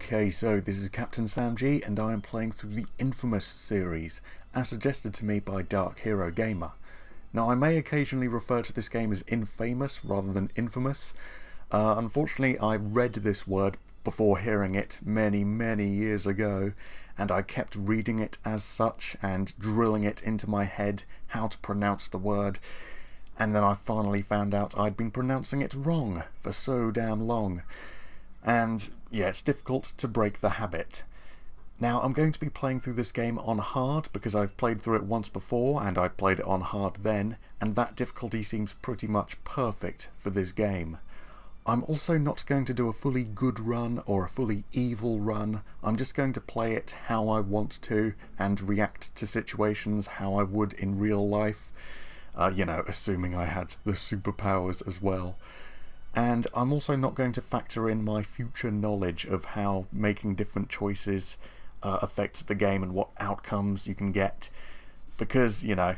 Okay, so this is Captain Sam G, and I am playing through the Infamous series, as suggested to me by Dark Hero Gamer. Now, I may occasionally refer to this game as Infamous rather than Infamous. Unfortunately, I read this word before hearing it many years ago, and I kept reading it as such and drilling it into my head how to pronounce the word, and then I finally found out I'd been pronouncing it wrong for so damn long. And yeah, it's difficult to break the habit. Now, I'm going to be playing through this game on hard because I've played through it once before and I played it on hard then, and that difficulty seems pretty much perfect for this game. I'm also not going to do a fully good run or a fully evil run. I'm just going to play it how I want to and react to situations how I would in real life. You know, assuming I had the superpowers as well. And I'm also not going to factor in my future knowledge of how making different choices affects the game and what outcomes you can get, because, you know,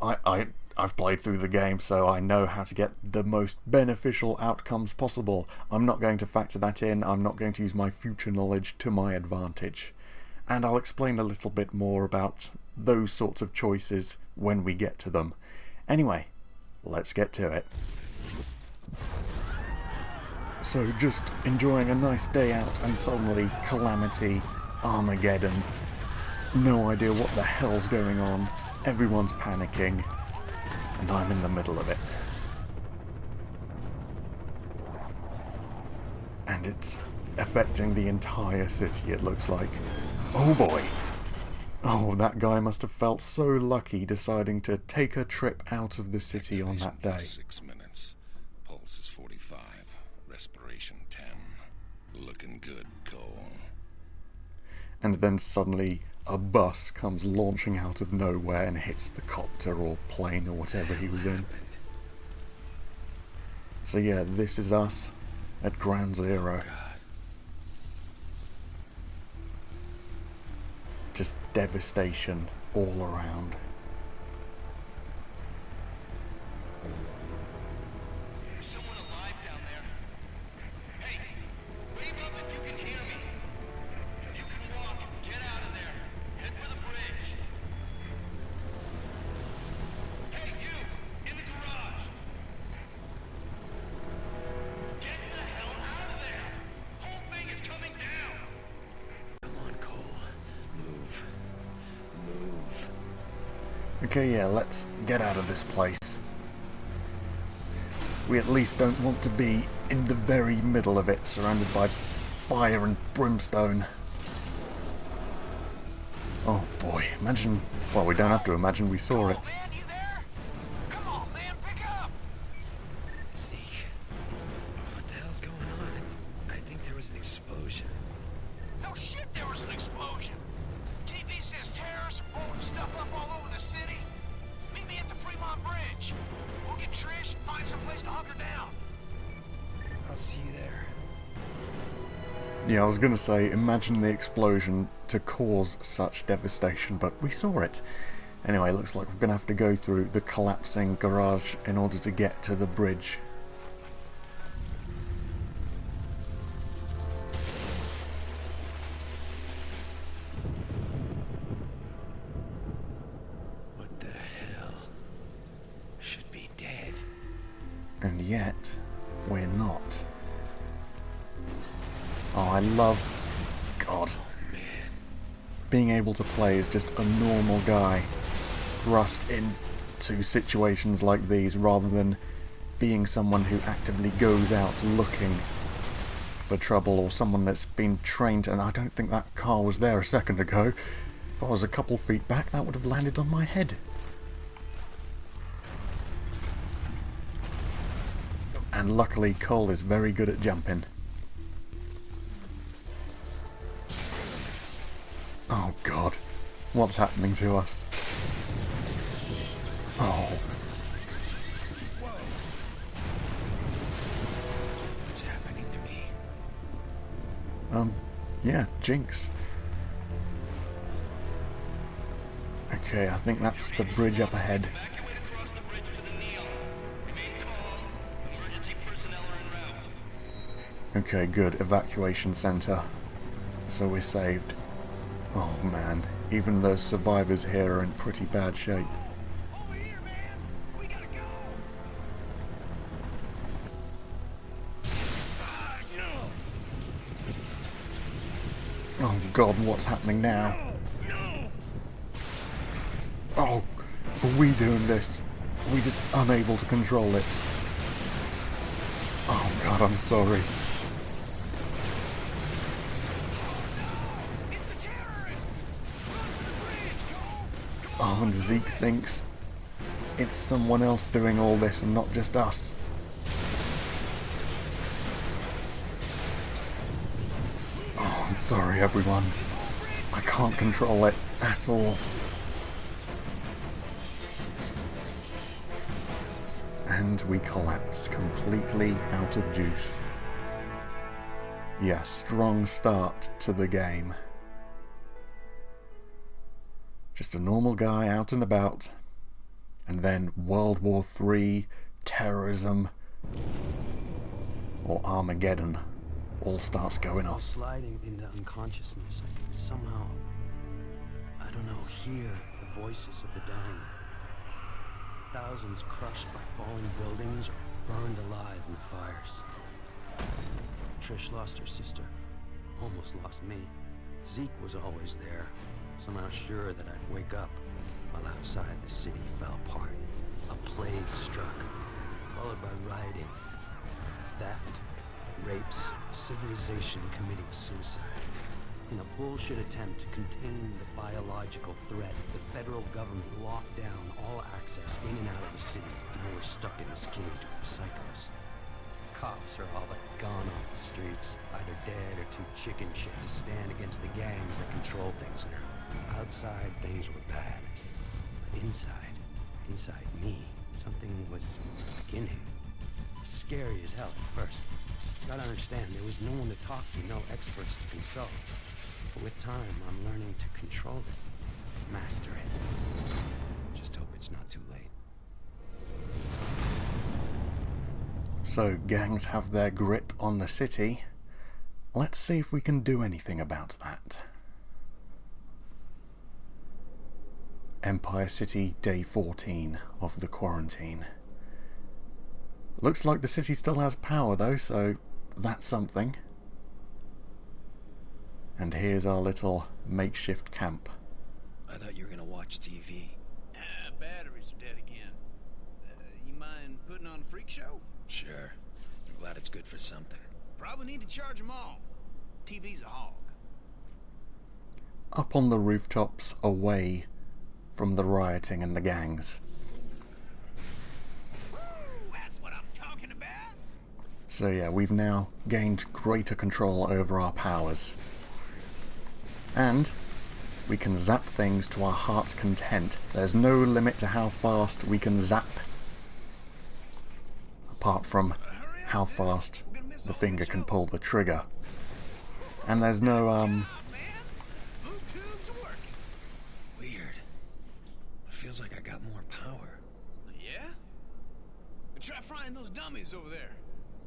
I've played through the game, so I know how to get the most beneficial outcomes possible. I'm not going to factor that in. I'm not going to use my future knowledge to my advantage. And I'll explain a little bit more about those sorts of choices when we get to them. Anyway, let's get to it. So, just enjoying a nice day out and suddenly calamity, Armageddon. No idea what the hell's going on. Everyone's panicking. And I'm in the middle of it. And it's affecting the entire city, it looks like. Oh boy! Oh, that guy must have felt so lucky deciding to take a trip out of the city on that day. 6 minutes. Pulse is 45. Respiration 10. Looking good, Cole. And then suddenly a bus comes launching out of nowhere and hits the copter or plane or whatever he was in. So yeah, this is us at Ground Zero. Just devastation all around. There's someone alive down there. Hey, wave up if you can hear me. If you can walk, get out of there. Head for the bridge. Hey, you! In the garage! Get the hell out of there! Whole thing is coming down! Come on, Cole. Move. Move. Okay, yeah, let's get out of this place. We at least don't want to be in the very middle of it, surrounded by fire and brimstone. Oh boy, imagine... well, we don't have to imagine, we saw it. Man, you there? Come on, man, pick up! Zeke. What the hell's going on? I think there was an explosion. No shit, there was an explosion. TV says terrorists are blowing stuff up all over the city. Meet me at the Fremont Bridge. We'll get Trish and find some place to hunker down. I'll see you there. Yeah, I was gonna say, imagine the explosion to cause such devastation, but we saw it. Anyway, looks like we're gonna have to go through the collapsing garage in order to get to the bridge. What the hell? Should be dead. And yet, we're not. Oh, I love... God. Man. Being able to play as just a normal guy thrust into situations like these rather than being someone who actively goes out looking for trouble, or someone that's been trained. And I don't think that car was there a second ago. If I was a couple feet back, that would have landed on my head. And luckily Cole is very good at jumping. Oh god, what's happening to us? Oh. What's happening to me? Yeah, Jinx. Okay, I think that's the bridge up ahead. Evacuate across the bridge to the Neil. Remain calm. Emergency personnel are en route. Okay, good. Evacuation center. So we're saved. Oh man, even the survivors here are in pretty bad shape. Over here, man! We gotta go! No! Oh god, what's happening now? No! Oh, are we doing this? Are we just unable to control it? Oh god, I'm sorry. It's the terrorists! Run for the bridge, Cole! Oh, and Zeke thinks it's someone else doing all this and not just us. Oh, I'm sorry everyone. I can't control it at all. And we collapse completely out of juice. Yeah, strong start to the game. Just a normal guy out and about. And then World War III, terrorism, or Armageddon all starts going off. Sliding into unconsciousness, I could somehow, I don't know, hear the voices of the dying. Thousands crushed by falling buildings or burned alive in the fires. Trish lost her sister, almost lost me. Zeke was always there, somehow sure that I'd wake up, while outside the city fell apart. A plague struck, followed by rioting, theft, rapes, civilization committing suicide. In a bullshit attempt to contain the biological threat, the federal government locked down all access in and out of the city, and we're stuck in this cage with the psychos. Cops are all but gone off the streets, either dead or too chicken shit to stand against the gangs that control things now. Outside, things were bad. But inside me, something was beginning. Scary as hell at first. Gotta understand, there was no one to talk to, no experts to consult. But with time, I'm learning to control it, master it. Just hope it's not too late. So gangs have their grip on the city. Let's see if we can do anything about that. Empire City, day 14 of the quarantine. Looks like the city still has power though, so that's something. And here's our little makeshift camp. I thought you were gonna watch TV. Batteries are dead again. You mind putting on a freak show? Sure. I'm glad it's good for something. Probably need to charge them all. TV's a hog. Up on the rooftops, away from the rioting and the gangs. Woo! That's what I'm talking about! So yeah, we've now gained greater control over our powers. And we can zap things to our heart's content. There's no limit to how fast we can zap. Apart from how fast the finger can pull the trigger. And there's no, Weird. It feels like I got more power. Yeah? Try frying those dummies over there.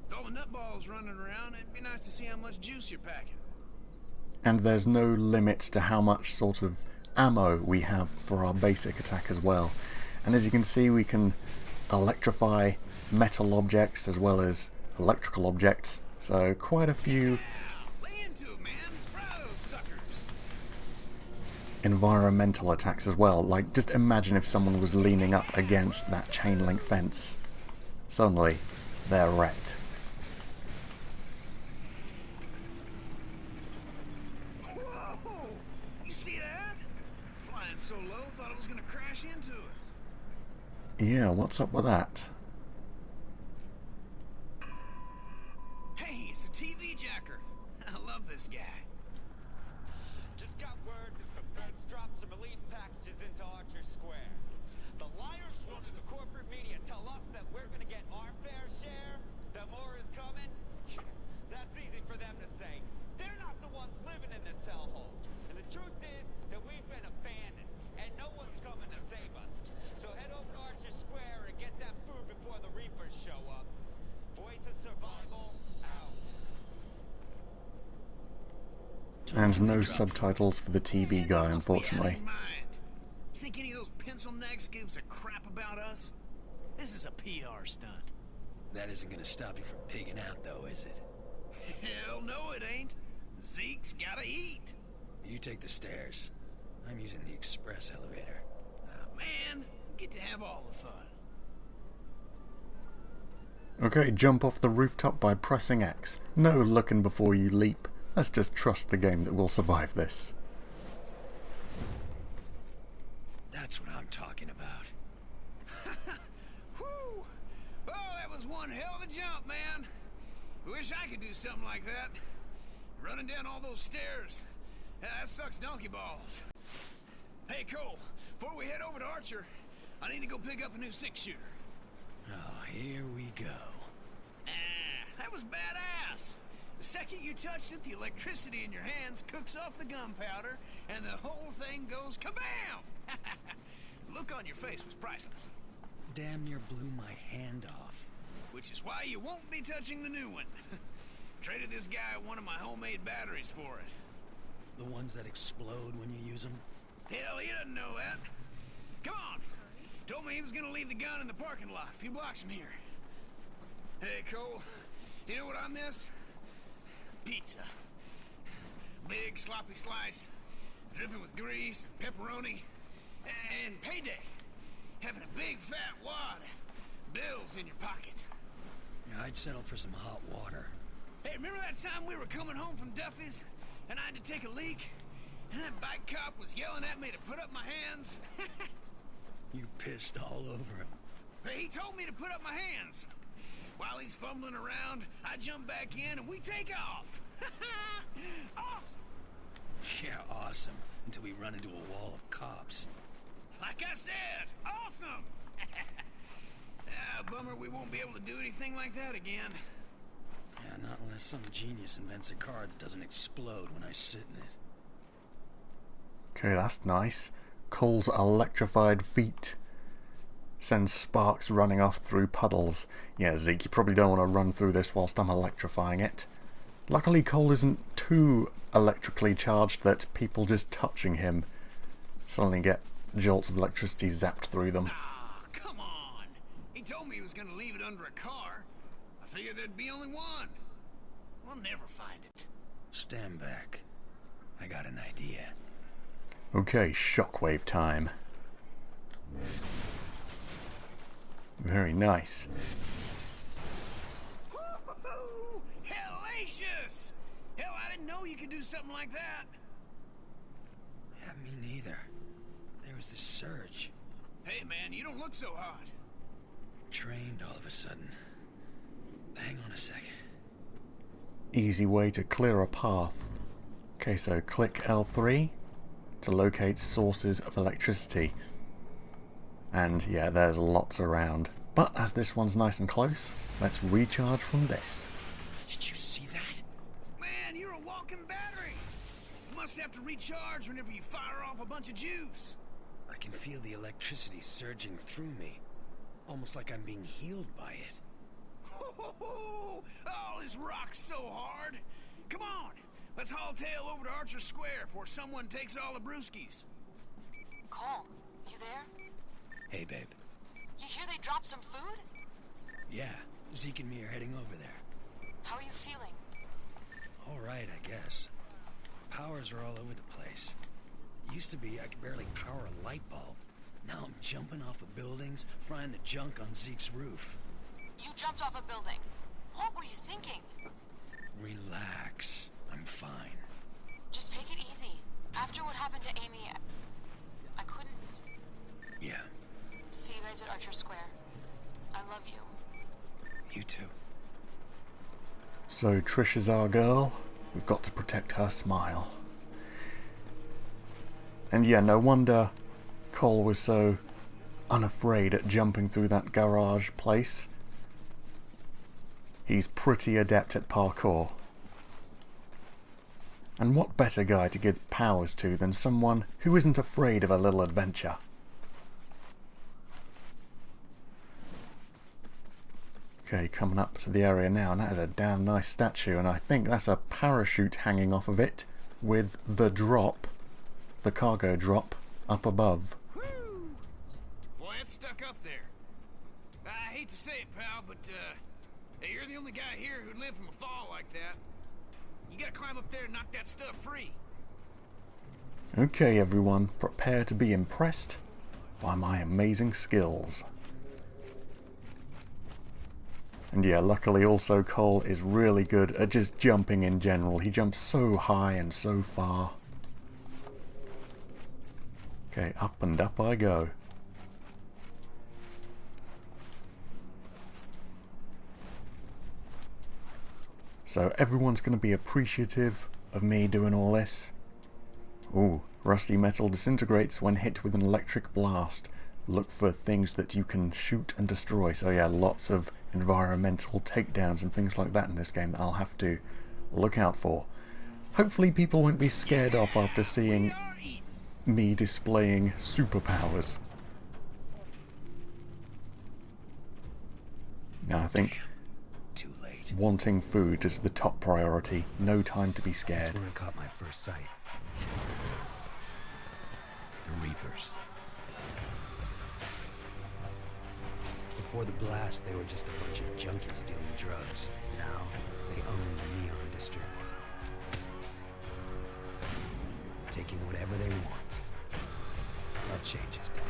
With all the nutballs running around, it'd be nice to see how much juice you're packing. and there's no limit to how much sort of ammo we have for our basic attack as well. And as you can see, we can electrify metal objects as well as electrical objects, so quite a few Lay into it, man. Fry those suckers. environmental attacks as well. Like, just imagine if someone was leaning up against that chain link fence. Suddenly, they're wrecked. Whoa! You see that? Flying so low, thought it was gonna crash into us. Yeah, what's up with that? Hey, it's a TV jacker. I love this guy. Just got word that the feds dropped some relief packages into Archer Square. The liars wanted the corporate media tell us that we're gonna get our fair share, that more is coming. That's easy for them to say. They're not the ones living in this hellhole. And the truth is that we've been abandoned, and no one's coming to save us. So head over to Archer Square and get that food before the Reapers show up. Voice of Survival out. And no subtitles for the TV guy, unfortunately. Think any of those pencil necks gives a crap about us? This is a PR stunt. That isn't gonna stop you from pigging out, though, is it? Hell no, it ain't. Zeke's gotta eat. You take the stairs. I'm using the express elevator. Man, get to have all the fun. Okay, jump off the rooftop by pressing X. No looking before you leap. Let's just trust the game that we'll survive this. That's what I'm talking about. Whew! Oh, that was one hell of a jump, man. Wish I could do something like that. Running down all those stairs. That sucks donkey balls. Hey, Cole, before we head over to Archer, I need to go pick up a new 6-shooter. Oh, here we go. That was badass. The second you touch it, the electricity in your hands cooks off the gunpowder, and the whole thing goes kabam! The look on your face was priceless. Damn near blew my hand off. Which is why you won't be touching the new one. Traded this guy one of my homemade batteries for it. The ones that explode when you use them? Hell, he doesn't know that. Come on. Told me he was gonna leave the gun in the parking lot a few blocks from here. Hey, Cole, you know what I miss? Pizza. Big sloppy slice, dripping with grease and pepperoni, and payday. Having a big fat wad of bills in your pocket. Yeah, I'd settle for some hot water. Hey, remember that time we were coming home from Duffy's and I had to take a leak? And that bike cop was yelling at me to put up my hands? You pissed all over him. Hey, he told me to put up my hands. While he's fumbling around, I jump back in and we take off. Awesome! Yeah, awesome. Until we run into a wall of cops. Like I said, awesome! Bummer we won't be able to do anything like that again. Yeah, not unless some genius invents a car that doesn't explode when I sit in it. Okay, that's nice. Cole's electrified feet sends sparks running off through puddles. Yeah, Zeke, you probably don't want to run through this whilst I'm electrifying it. Luckily, Cole isn't too electrically charged that people just touching him suddenly get jolts of electricity zapped through them. Ah, come on! He told me he was gonna leave it under a car. I figured there'd be only one. We'll never find it. Stand back. I got an idea. Okay, shockwave time. Very nice. Woo-hoo-hoo! Hellacious! Hell, I didn't know you could do something like that. Yeah, me neither. There was this surge. Hey, man, you don't look so hot. Trained all of a sudden. Hang on a sec. Easy way to clear a path. Okay, so click L3 to locate sources of electricity. And yeah, there's lots around. But as this one's nice and close, let's recharge from this. Did you see that? Man, you're a walking battery. You must have to recharge whenever you fire off a bunch of juice. I can feel the electricity surging through me. Almost like I'm being healed by it. Oh, this rocks so hard. Come on, let's haul tail over to Archer Square before someone takes all the brewskis. Cole, you there? Hey, babe. You hear they dropped some food? Yeah, Zeke and me are heading over there. How are you feeling? All right, I guess. Powers are all over the place. Used to be I could barely power a light bulb. Now I'm jumping off of buildings, frying the junk on Zeke's roof. You jumped off a building. What were you thinking? Relax. I'm fine. Just take it easy. After what happened to Amy, I couldn't... Yeah, See you guys at Archer Square. I love you. you too. So Trish is our girl. We've got to protect her smile. And yeah, no wonder Cole was so unafraid at jumping through that garage place. He's pretty adept at parkour. And what better guy to give powers to than someone who isn't afraid of a little adventure? Okay, coming up to the area now, and that is a damn nice statue, and I think that's a parachute hanging off of it. with the drop, the cargo drop, up above. Woo! Boy, it's stuck up there. I hate to say it, pal, but hey, you're the only guy here who'd live from a fall like that. You gotta climb up there and knock that stuff free. Okay, everyone, prepare to be impressed by my amazing skills. And yeah, luckily also Cole is really good at just jumping in general. He jumps so high and so far. Okay, up and up I go. So everyone's going to be appreciative of me doing all this. Ooh, rusty metal disintegrates when hit with an electric blast. Look for things that you can shoot and destroy. So yeah, lots of environmental takedowns and things like that in this game that I'll have to look out for. Hopefully people won't be scared off after seeing me displaying superpowers. Now I think Too late. wanting food is the top priority. No time to be That's scared. where I caught my first sight. The Reapers. Before the blast, they were just a bunch of junkies dealing drugs. Now, they own the Neon District. Taking whatever they want. That changes today.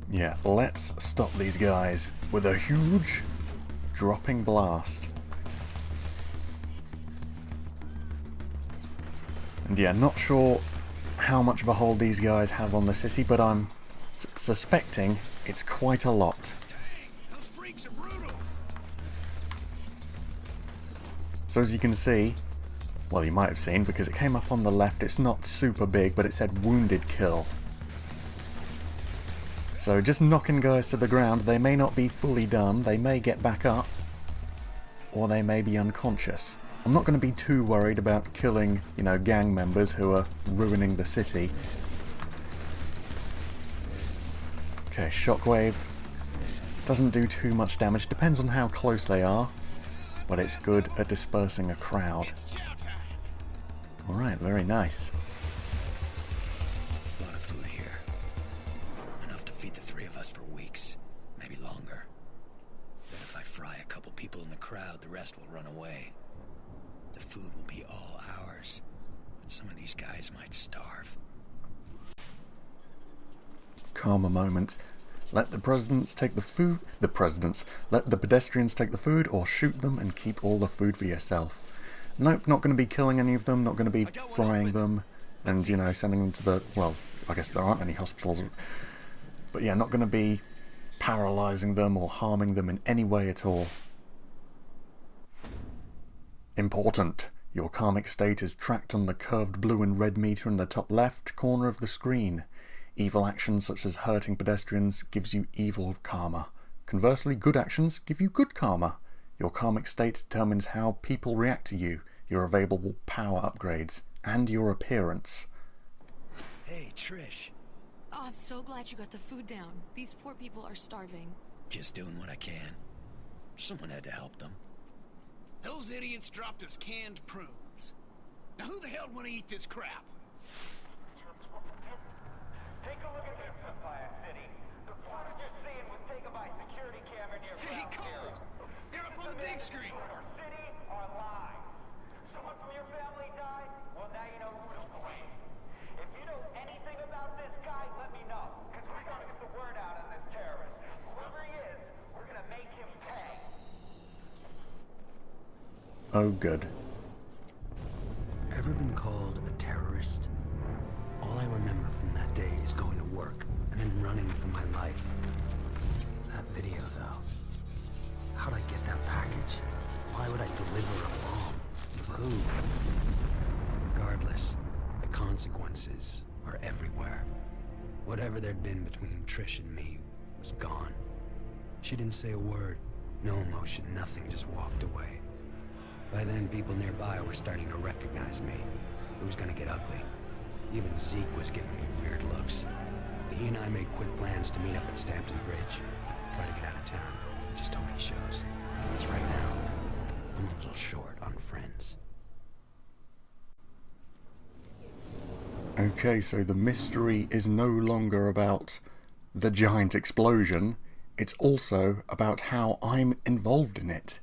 Yeah, let's stop these guys with a huge dropping blast. And yeah, not sure how much of a hold these guys have on the city, but I'm suspecting it's quite a lot. Dang, those freaks are brutal. So as you can see, well, you might have seen because it came up on the left, it's not super big, but it said wounded kill. So just knocking guys to the ground, they may not be fully done, they may get back up, or they may be unconscious. I'm not going to be too worried about killing, you know, gang members who are ruining the city. Okay, shockwave. Doesn't do too much damage, depends on how close they are, but it's good at dispersing a crowd. It's chow time. Alright, very nice. A lot of food here. Enough to feed the three of us for weeks, maybe longer. But if I fry a couple people in the crowd, the rest will run away. The food will be all ours, but some of these guys might starve. Calmer moment. Let the presidents take the food. Let the pedestrians take the food, or shoot them and keep all the food for yourself. Nope, not going to be killing any of them. Not going to be frying them, and you know, sending them to the. Well, I guess there aren't any hospitals, but yeah, not going to be paralyzing them or harming them in any way at all. Important. Your karmic state is tracked on the curved blue and red meter in the top left corner of the screen. Evil actions such as hurting pedestrians gives you evil karma. Conversely, good actions give you good karma. Your karmic state determines how people react to you, your available power upgrades, and your appearance. Hey, Trish. Oh, I'm so glad you got the food down. These poor people are starving. Just doing what I can. Someone had to help them. Those idiots dropped us canned prunes. Now who the hell would want to eat this crap? Take a look at this, Empire City. The footage you're seeing was taken by security camera near Hey, Cole! They're up on the big screen. Our city, our lives. Someone from your family died? Well, now you know who to blame. If you know anything about this guy, let me know. Because we're going to get the word out on this terrorist. Whoever he is, we're going to make him pay. Oh, good. Ever been called a terrorist? All I remember from that day is going to work and then running for my life. That video, though. How'd I get that package? Why would I deliver a bomb? For who? Regardless, the consequences are everywhere. Whatever there'd been between Trish and me was gone. She didn't say a word, no emotion, nothing, just walked away. By then, people nearby were starting to recognize me. It was gonna get ugly. Even Zeke was giving me weird looks. He and I made quick plans to meet up at Stampton Bridge. Try to get out of town. Just hope he shows. Because right now, I'm a little short on friends. Okay, so the mystery is no longer about the giant explosion, it's also about how I'm involved in it.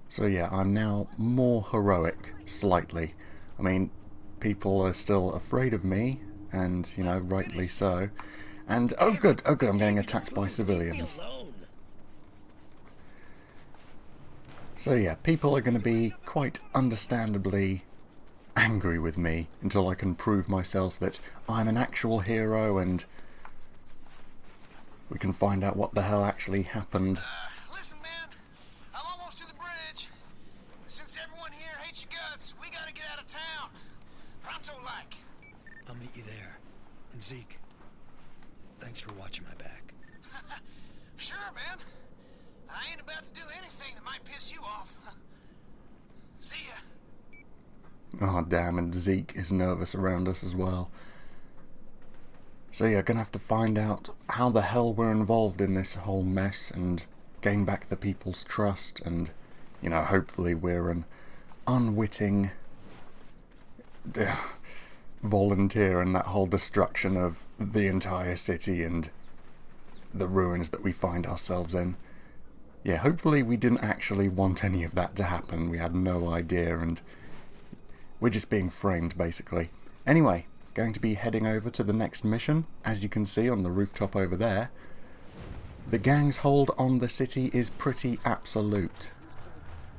So yeah, I'm now more heroic, slightly. I mean, people are still afraid of me, and, you know, rightly so. And, oh good, I'm getting attacked by civilians. So yeah, people are going to be quite understandably angry with me until I can prove myself that I'm an actual hero and we can find out what the hell actually happened. Listen, man, I'm almost to the bridge. Since everyone here hates your guts, we gotta get out of town. Pronto-like. I'll meet you there. And Zeke, thanks for watching my back. Sure, man. I ain't about to do anything that might piss you off. See ya. Oh damn, and Zeke is nervous around us as well. So yeah, gonna have to find out how the hell we're involved in this whole mess and gain back the people's trust, and, you know, hopefully we're an unwitting volunteer in that whole destruction of the entire city and the ruins that we find ourselves in. Yeah, hopefully we didn't actually want any of that to happen. We had no idea, and we're just being framed, basically. Anyway, going to be heading over to the next mission. As you can see on the rooftop over there, the gang's hold on the city is pretty absolute.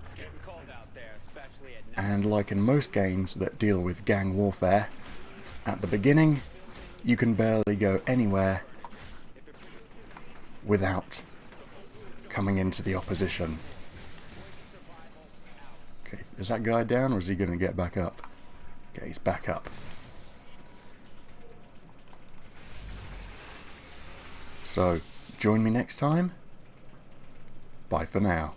It's getting cold out there, especially at night. And like in most games that deal with gang warfare, at the beginning, you can barely go anywhere without coming into the opposition. Okay, is that guy down, or is he going to get back up? Okay, he's back up. So, join me next time. Bye for now.